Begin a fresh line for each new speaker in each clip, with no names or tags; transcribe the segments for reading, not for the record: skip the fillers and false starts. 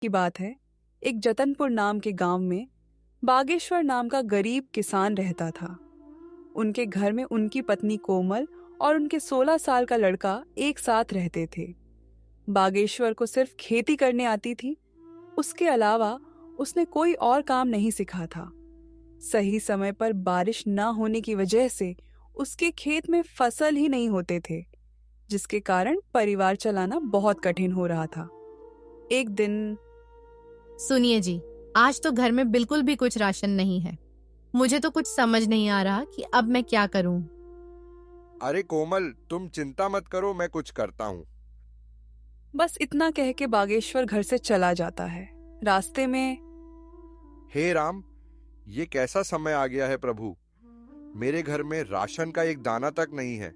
की बात है। एक जतनपुर नाम के गांव में बागेश्वर नाम का गरीब किसान रहता था। उनके घर में उनकी पत्नी कोमल और उनके 16 साल का लड़का एक साथ रहते थे। बागेश्वर को सिर्फ खेती करने आती थी। उसके अलावा उसने कोई और काम नहीं सीखा था। सही समय पर बारिश न होने की वजह से उसके खेत में फसल ही नहीं होते थे, जिसके कारण परिवार चलाना बहुत कठिन हो रहा था। एक दिन
सुनिए जी, आज तो घर में बिल्कुल भी कुछ राशन नहीं है। मुझे तो कुछ समझ नहीं आ रहा कि अब मैं क्या करूं।
अरे कोमल, तुम चिंता मत करो, मैं कुछ करता हूँ।
बस इतना कह के बागेश्वर घर से चला जाता है। रास्ते में
हे राम, ये कैसा समय आ गया है प्रभु। मेरे घर में राशन का एक दाना तक नहीं है।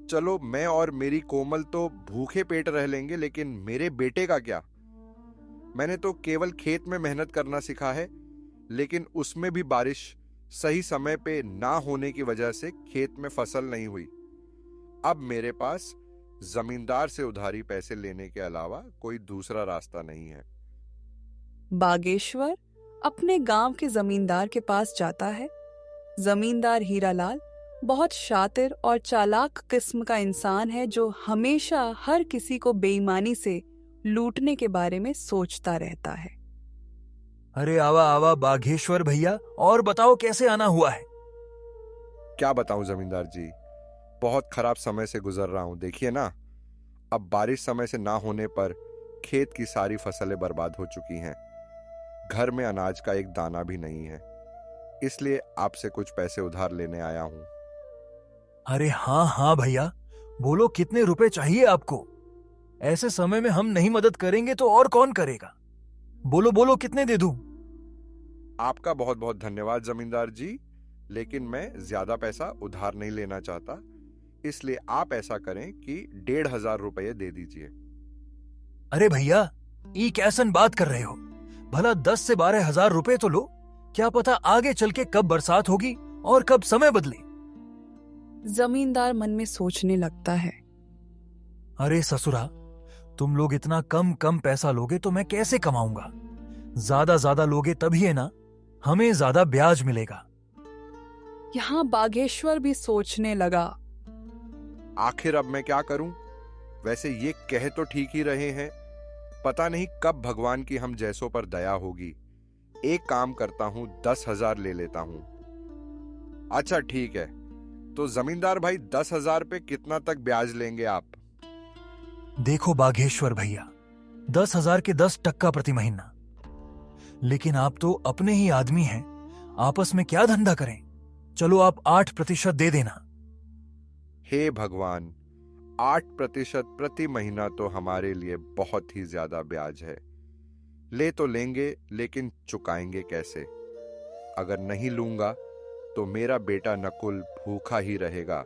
चलो, मैं और मेरी कोमल तो भूखे पेट रह लेंगे, लेकिन मेरे बेटे का क्या। मैंने तो केवल खेत में मेहनत करना सीखा है, लेकिन उसमें भी बारिश सही समय पे ना होने की वजह से खेत में फसल नहीं हुई। अब मेरे पास जमींदार से उधारी पैसे लेने के अलावा कोई दूसरा रास्ता नहीं है।
बागेश्वर अपने गांव के जमींदार के पास जाता है। जमींदार हीरालाल बहुत शातिर और चालाक किस्म का इंसान है, जो हमेशा हर किसी को बेईमानी से लूटने के बारे में सोचता रहता है।
अरे आवा आवा बागेश्वर भैया, और बताओ कैसे आना हुआ है।
क्या बताऊं जमींदार जी, बहुत खराब समय से गुजर रहा हूं। देखिए ना, अब बारिश समय से ना होने पर खेत की सारी फसलें बर्बाद हो चुकी हैं। घर में अनाज का एक दाना भी नहीं है, इसलिए आपसे कुछ पैसे उधार लेने आया हूं।
अरे हाँ हाँ भैया, बोलो कितने रुपए चाहिए आपको। ऐसे समय में हम नहीं मदद करेंगे तो और कौन करेगा। बोलो बोलो, कितने दे दूं।
आपका बहुत बहुत धन्यवाद जमींदार जी, लेकिन मैं ज्यादा पैसा उधार नहीं लेना चाहता, इसलिए आप ऐसा करें कि 1,500 रुपये दे दीजिए।
अरे भैया, ये कैसन बात कर रहे हो। भला 10 से 12 हजार रुपए तो लो। क्या पता आगे चल के कब बरसात होगी और कब समय बदले।
जमींदार मन में सोचने लगता है।
अरे ससुरा, तुम लोग इतना कम कम पैसा लोगे तो मैं कैसे कमाऊंगा। ज्यादा लोगे तभी है ना, हमें ज्यादा ब्याज मिलेगा।
यहाँ बागेश्वर भी सोचने लगा।
आखिर अब मैं क्या करूं। वैसे ये कह तो ठीक ही रहे हैं, पता नहीं कब भगवान की हम जैसों पर दया होगी। एक काम करता हूं, 10,000 ले लेता हूं। अच्छा ठीक है, तो जमींदार भाई 10,000 पे कितना तक ब्याज लेंगे आप।
देखो बागेश्वर भैया, 10,000 के 10% प्रति महीना। लेकिन आप तो अपने ही आदमी हैं, आपस में क्या धंधा करें। चलो आप 8% दे देना।
हे भगवान, 8% प्रति महीना तो हमारे लिए बहुत ही ज्यादा ब्याज है। ले तो लेंगे, लेकिन चुकाएंगे कैसे। अगर नहीं लूंगा तो मेरा बेटा नकुल भूखा ही रहेगा।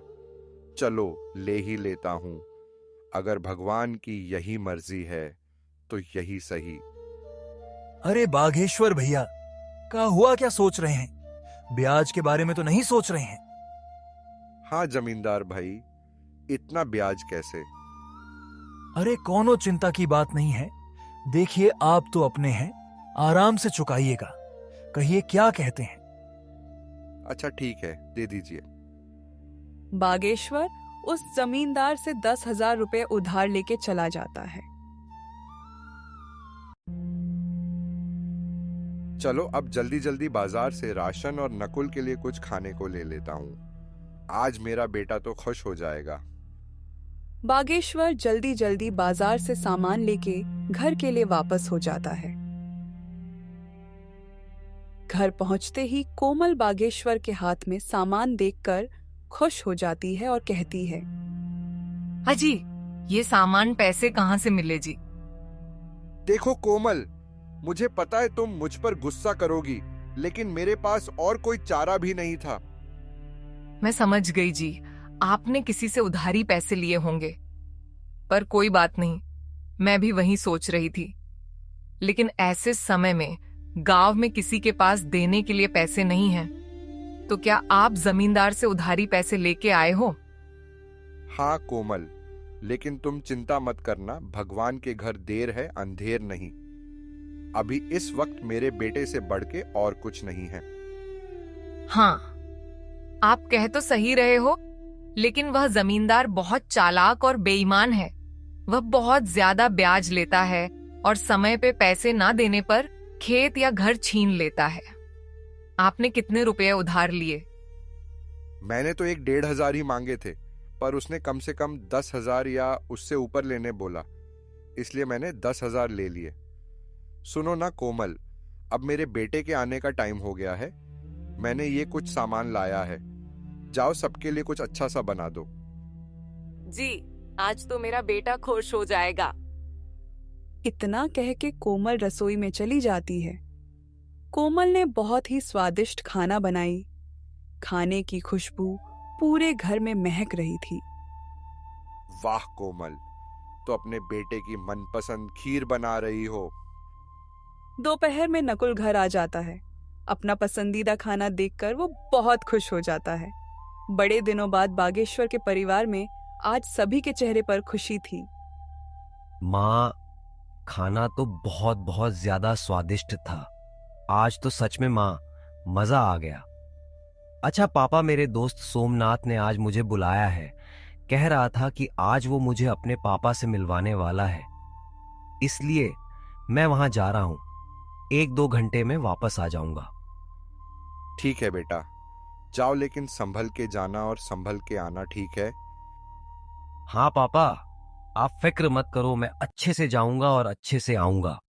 चलो ले ही लेता हूं। अगर भगवान की यही मर्जी है तो यही सही।
अरे बागेश्वर भैया, क्या हुआ, क्या सोच रहे हैं। ब्याज के बारे में तो नहीं सोच रहे हैं।
हाँ जमींदार भाई, इतना ब्याज कैसे।
अरे कोनो चिंता की बात नहीं है। देखिए आप तो अपने हैं, आराम से चुकाइएगा। कहिए क्या कहते हैं।
अच्छा ठीक है, दे दीजिए।
बागेश्वर उस जमींदार से 10,000 रुपए उधार लेके चला जाता है।
चलो अब जल्दी जल्दी बाजार से राशन और नकुल के लिए कुछ खाने को ले लेता हूं। आज मेरा बेटा तो खुश हो जाएगा।
बागेश्वर जल्दी जल्दी बाजार से सामान लेके घर के लिए वापस हो जाता है। घर पहुंचते ही कोमल बागेश्वर के हाथ में सामान देखकर खुश हो जाती है और कहती है,
हाजी, ये सामान पैसे कहाँ से मिले जी।
देखो कोमल, मुझे पता है तुम मुझ पर गुस्सा करोगी, लेकिन मेरे पास और कोई चारा भी नहीं था।
मैं समझ गई जी, आपने किसी से उधारी पैसे लिए होंगे। पर कोई बात नहीं, मैं भी वही सोच रही थी। लेकिन ऐसे समय में गांव में किसी के पास देने के लिए पैसे नहीं हैं। तो क्या आप जमींदार से उधारी पैसे लेके आए हो?
हाँ कोमल, लेकिन तुम चिंता मत करना, भगवान के घर देर है अंधेर नहीं। अभी इस वक्त मेरे बेटे से बढ़ के और कुछ नहीं है।
हाँ, आप कह तो सही रहे हो, लेकिन वह जमींदार बहुत चालाक और बेईमान है। वह बहुत ज्यादा ब्याज लेता है और समय पे पैसे ना देने पर खेत या घर छीन लेता है। आपने कितने रुपए उधार लिए?
मैंने तो 1,500 ही मांगे थे, पर उसने कम से कम 10,000 या उससे ऊपर लेने बोला, इसलिए मैंने 10,000 ले लिए। सुनो ना कोमल, अब मेरे बेटे के आने का टाइम हो गया है। मैंने ये कुछ सामान लाया है, जाओ सबके लिए कुछ अच्छा सा बना दो।
जी, आज तो मेरा बेटा खुश हो जाएगा।
इतना कह के कोमल रसोई में चली जाती है। कोमल ने बहुत ही स्वादिष्ट खाना बनाई। खाने की खुशबू पूरे घर में महक रही थी।
वाह कोमल, तो अपने बेटे की मनपसंद खीर बना रही हो।
दोपहर में नकुल घर आ जाता है। अपना पसंदीदा खाना देखकर वो बहुत खुश हो जाता है। बड़े दिनों बाद बागेश्वर के परिवार में आज सभी के चेहरे पर खुशी थी।
माँ, खाना तो बहुत बहुत ज्यादा स्वादिष्ट था। आज तो सच में माँ, मजा आ गया। अच्छा पापा, मेरे दोस्त सोमनाथ ने आज मुझे बुलाया है। कह रहा था कि आज वो मुझे अपने पापा से मिलवाने वाला है, इसलिए मैं वहां जा रहा हूं। 1-2 घंटे में वापस आ जाऊंगा।
ठीक है बेटा, जाओ, लेकिन संभल के जाना और संभल के आना, ठीक है?
हाँ पापा, आप फिक्र मत करो, मैं अच्छे से जाऊंगा और अच्छे से आऊंगा।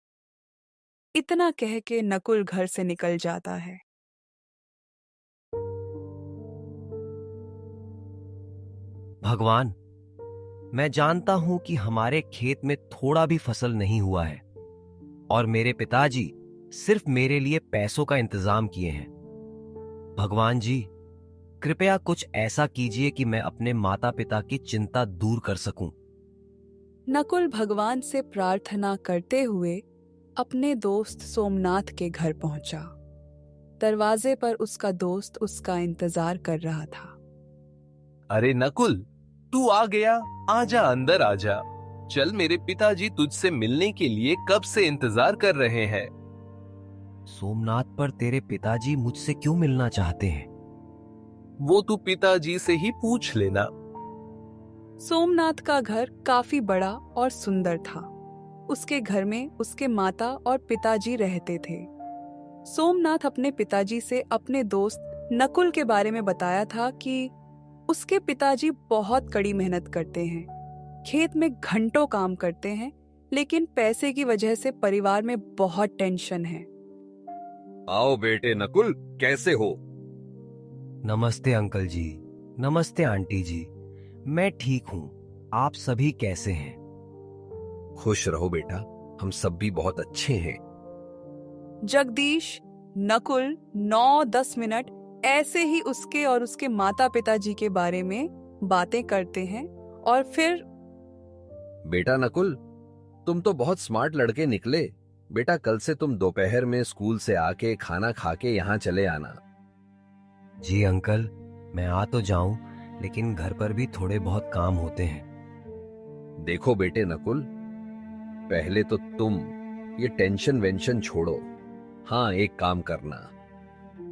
इतना कह के नकुल घर से निकल जाता है।
भगवान, मैं जानता हूं कि हमारे खेत में थोड़ा भी फसल नहीं हुआ है और मेरे पिताजी सिर्फ मेरे लिए पैसों का इंतजाम किए हैं। भगवान जी, कृपया कुछ ऐसा कीजिए कि मैं अपने माता पिता की चिंता दूर कर सकूं।
नकुल भगवान से प्रार्थना करते हुए अपने दोस्त सोमनाथ के घर पहुंचा। दरवाजे पर उसका दोस्त उसका इंतजार कर रहा था।
अरे नकुल, तू आ गया। आजा, अंदर आजा। चल, मेरे पिताजी तुझसे मिलने के लिए कब से इंतजार कर रहे हैं।
सोमनाथ, पर तेरे पिताजी मुझसे क्यों मिलना चाहते हैं?
वो तू पिताजी से ही पूछ लेना।
सोमनाथ का घर काफी बड़ा और सुंदर था। उसके घर में उसके माता और पिताजी रहते थे। सोमनाथ अपने पिताजी से अपने दोस्त नकुल के बारे में बताया था कि उसके पिताजी बहुत कड़ी मेहनत करते हैं, खेत में घंटों काम करते हैं, लेकिन पैसे की वजह से परिवार में बहुत टेंशन है।
आओ बेटे नकुल, कैसे हो?
नमस्ते अंकल जी, नमस्ते आंटी जी। मैं ठीक हूं, आप सभी कैसे हैं?
खुश रहो बेटा, हम सब भी बहुत अच्छे हैं।
जगदीश, नकुल 9-10 मिनट ऐसे ही उसके और उसके माता पिताजी के बारे में बातें करते हैं और फिर
बेटा नकुल, तुम तो बहुत स्मार्ट लड़के निकले। बेटा, कल से तुम दोपहर में स्कूल से आके खाना खा के यहाँ चले आना।
जी अंकल, मैं आ तो जाऊं, लेकिन घर पर भी थोड़े बहुत काम होते हैं।
देखो बेटे नकुल, पहले तो तुम ये टेंशन वेंशन छोड़ो। हाँ, एक काम करना,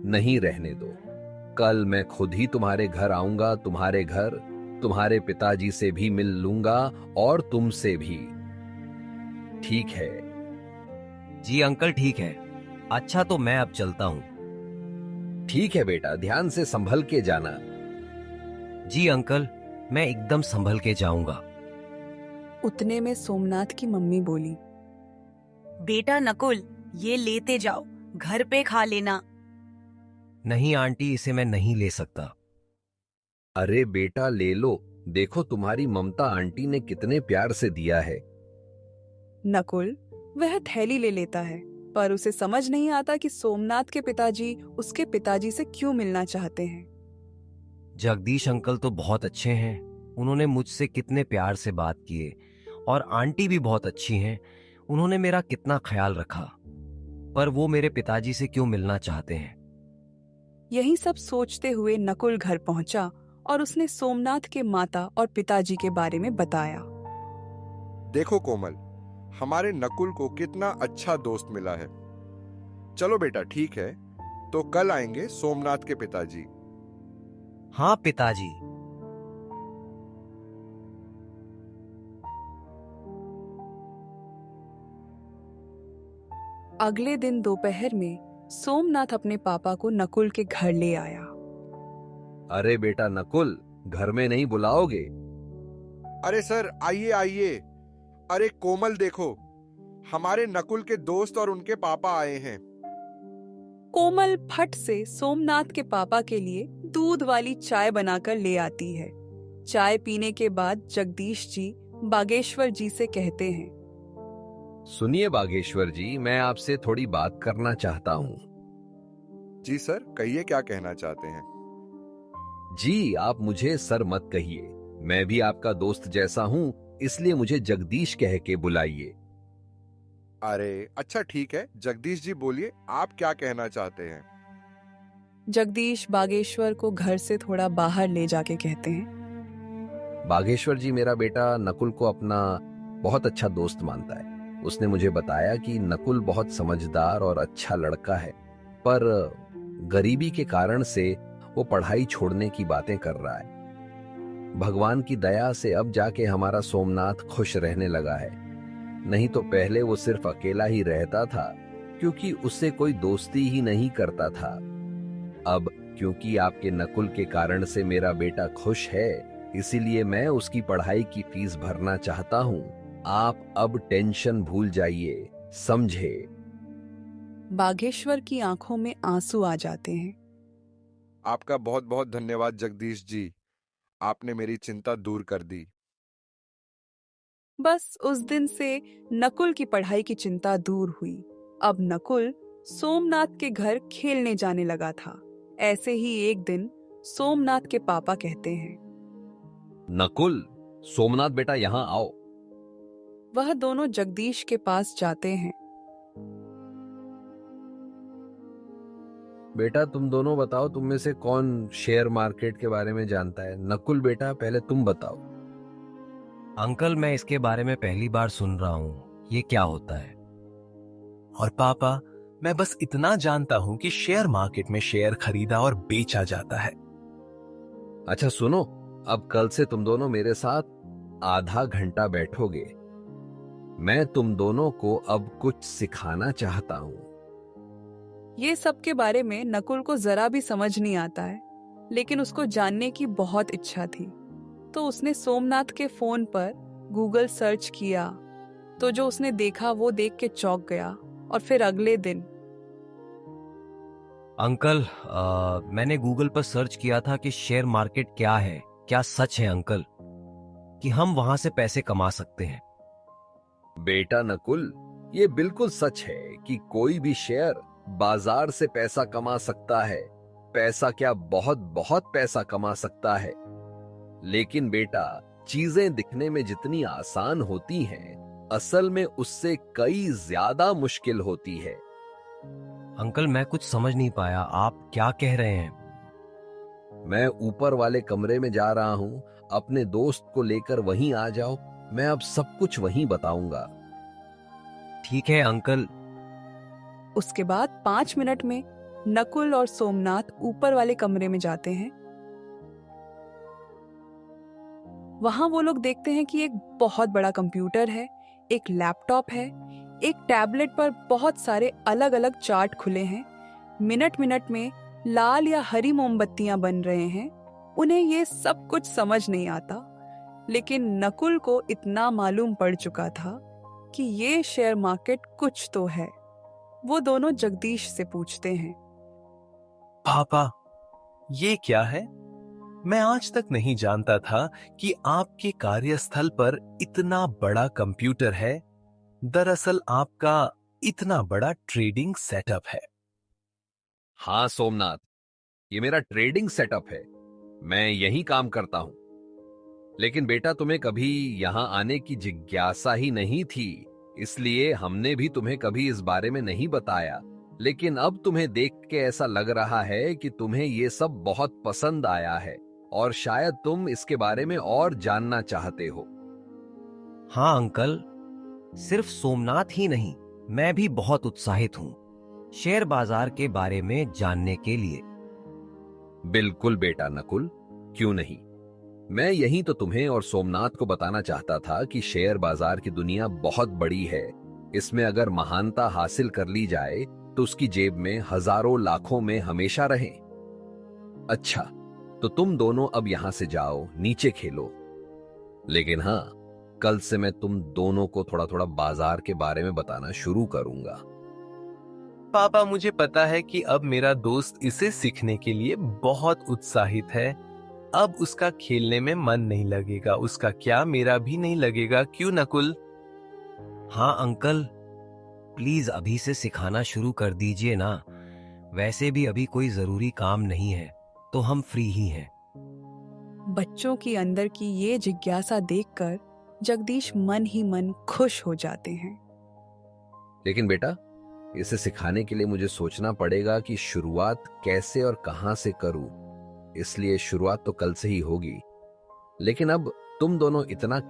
नहीं रहने दो। कल मैं खुद ही तुम्हारे घर आऊंगा। तुम्हारे घर तुम्हारे पिताजी से भी मिल लूंगा और तुमसे भी। ठीक है?
जी अंकल, ठीक है। अच्छा, तो मैं अब चलता हूं।
ठीक है बेटा, ध्यान से संभल के जाना।
जी अंकल, मैं एकदम संभल के जाऊंगा।
उतने में सोमनाथ की मम्मी बोली,
बेटा नकुल, ये लेते जाओ, घर पे खा लेना।
नहीं आंटी, इसे मैं नहीं ले सकता।
अरे बेटा, ले लो। देखो तुम्हारी ममता आंटी ने कितने प्यार से दिया है।
नकुल वह थैली ले लेता है, पर उसे समझ नहीं आता कि सोमनाथ के पिताजी उसके पिताजी से क्यों मिलना चाहते हैं।
जगदीश अंकल तो बहुत अच्छे हैं, उन्होंने मुझसे कितने प्यार से बात किए, और आंटी भी बहुत अच्छी हैं, उन्होंने मेरा कितना ख्याल रखा, पर वो मेरे पिताजी से क्यों मिलना चाहते हैं।
यही सब सोचते हुए नकुल घर पहुंचा और उसने सोमनाथ के माता और पिताजी के बारे में बताया।
देखो कोमल, हमारे नकुल को कितना अच्छा दोस्त मिला है। चलो बेटा, ठीक है, तो कल आएंगे सोमनाथ के पिताजी।
हाँ पिताजी।
अगले दिन दोपहर में सोमनाथ अपने पापा को नकुल के घर ले आया।
अरे बेटा नकुल, घर में नहीं बुलाओगे?
अरे सर, आइए आइए। अरे कोमल देखो, हमारे नकुल के दोस्त और उनके पापा आए हैं।
कोमल फट से सोमनाथ के पापा के लिए दूध वाली चाय बनाकर ले आती है। चाय पीने के बाद जगदीश जी बागेश्वर जी से कहते हैं,
सुनिए बागेश्वर जी, मैं आपसे थोड़ी बात करना चाहता हूं।
जी सर, कहिए क्या कहना चाहते हैं।
जी, आप मुझे सर मत कहिए, मैं भी आपका दोस्त जैसा हूं, इसलिए मुझे जगदीश कह के बुलाइए।
अरे अच्छा ठीक है, जगदीश जी बोलिए, आप क्या कहना चाहते हैं।
जगदीश बागेश्वर को घर से थोड़ा बाहर ले जाके कहते हैं,
बागेश्वर जी, मेरा बेटा नकुल को अपना बहुत अच्छा दोस्त मानता है। उसने मुझे बताया कि नकुल बहुत समझदार और अच्छा लड़का है, पर गरीबी के कारण से वो पढ़ाई छोड़ने की बातें कर रहा है। भगवान की दया से अब जाके हमारा सोमनाथ खुश रहने लगा है, नहीं तो पहले वो सिर्फ अकेला ही रहता था क्योंकि उससे कोई दोस्ती ही नहीं करता था। अब क्योंकि आपके नकुल के कारण से मेरा बेटा खुश है, इसीलिए मैं उसकी पढ़ाई की फीस भरना चाहता हूं। आप अब टेंशन भूल जाइए, समझे?
बागेश्वर की आंखों में आंसू आ जाते हैं।
आपका बहुत बहुत धन्यवाद जगदीश जी, आपने मेरी चिंता दूर कर दी।
बस उस दिन से नकुल की पढ़ाई की चिंता दूर हुई। अब नकुल सोमनाथ के घर खेलने जाने लगा था। ऐसे ही एक दिन सोमनाथ के पापा कहते हैं,
नकुल, सोमनाथ बेटा यहां आओ।
वह दोनों जगदीश के पास जाते हैं।
बेटा तुम दोनों बताओ, तुम में से कौन शेयर मार्केट के बारे में जानता है? नकुल बेटा, पहले तुम बताओ।
अंकल, मैं इसके बारे में पहली बार सुन रहा हूँ, ये क्या होता है?
और पापा, मैं बस इतना जानता हूं कि शेयर मार्केट में शेयर खरीदा और बेचा जाता है।
अच्छा सुनो, अब कल से तुम दोनों मेरे साथ आधा घंटा बैठोगे। मैं तुम दोनों को अब कुछ सिखाना चाहता हूं।
ये सब के बारे में नकुल को जरा भी समझ नहीं आता है, लेकिन उसको जानने की बहुत इच्छा थी। तो उसने सोमनाथ के फोन पर गूगल सर्च किया, तो जो उसने देखा वो देख के चौंक गया। और फिर अगले दिन
अंकल, मैंने गूगल पर सर्च किया था कि शेयर मार्केट क्या है। क्या सच है अंकल कि हम वहां से पैसे कमा सकते हैं?
बेटा नकुल, ये बिल्कुल सच है कि कोई भी शेयर बाजार से पैसा कमा सकता है। पैसा क्या, बहुत बहुत पैसा कमा सकता है। लेकिन बेटा, चीजें दिखने में जितनी आसान होती हैं, असल में उससे कई ज्यादा मुश्किल होती है।
अंकल, मैं कुछ समझ नहीं पाया, आप क्या कह रहे हैं?
मैं ऊपर वाले कमरे में जा रहा हूं, अपने दोस्त को लेकर वहीं आ जाओ। मैं अब सब कुछ वहीं बताऊंगा।
ठीक है अंकल।
उसके बाद 5 मिनट में नकुल और सोमनाथ ऊपर वाले कमरे में जाते हैं। वहां वो लोग देखते हैं कि एक बहुत बड़ा कंप्यूटर है, एक लैपटॉप है, एक टैबलेट पर बहुत सारे अलग अलग चार्ट खुले हैं। मिनट मिनट में लाल या हरी मोमबत्तियां बन रहे हैं। उन्हें ये सब कुछ समझ नहीं आता, लेकिन नकुल को इतना मालूम पड़ चुका था कि ये शेयर मार्केट कुछ तो है। वो दोनों जगदीश से पूछते हैं,
पापा, ये क्या है? मैं आज तक नहीं जानता था कि आपके कार्यस्थल पर इतना बड़ा कंप्यूटर है। दरअसल आपका इतना बड़ा ट्रेडिंग सेटअप है।
हाँ सोमनाथ, ये मेरा ट्रेडिंग सेटअप है। मैं यही काम करता हूं। लेकिन बेटा, तुम्हें कभी यहां आने की जिज्ञासा ही नहीं थी, इसलिए हमने भी तुम्हें कभी इस बारे में नहीं बताया। लेकिन अब तुम्हें देख के ऐसा लग रहा है कि तुम्हें ये सब बहुत पसंद आया है और शायद तुम इसके बारे में और जानना चाहते हो।
हाँ अंकल, सिर्फ सोमनाथ ही नहीं, मैं भी बहुत उत्साहित हूँ शेयर बाजार के बारे में जानने के लिए।
बिल्कुल बेटा नकुल, क्यों नहीं। मैं यही तो तुम्हें और सोमनाथ को बताना चाहता था कि शेयर बाजार की दुनिया बहुत बड़ी है। इसमें अगर महानता हासिल कर ली जाए तो उसकी जेब में हजारों लाखों में हमेशा रहे। अच्छा, तो तुम दोनों अब यहां से जाओ, नीचे खेलो। लेकिन हाँ, कल से मैं तुम दोनों को थोड़ा थोड़ा बाजार के बारे में बताना शुरू करूंगा।
पापा, मुझे पता है कि अब मेरा दोस्त इसे सीखने के लिए बहुत उत्साहित है। अब उसका खेलने में मन नहीं लगेगा। उसका क्या, मेरा भी नहीं लगेगा, क्यों नकुल?
हाँ अंकल, प्लीज अभी से सिखाना शुरू कर दीजिए ना। वैसे भी अभी कोई जरूरी काम नहीं है, तो हम फ्री ही हैं।
बच्चों की अंदर की ये जिज्ञासा देखकर जगदीश मन ही मन खुश हो जाते हैं।
लेकिन बेटा, इसे सिखाने के लिए मुझे सोचना पड़ेगा कि शुरुआत कैसे और कहां से करूं। इसलिए शुरुआत तो कल से ही होगी। लेकिन अब तुम दोनों इतना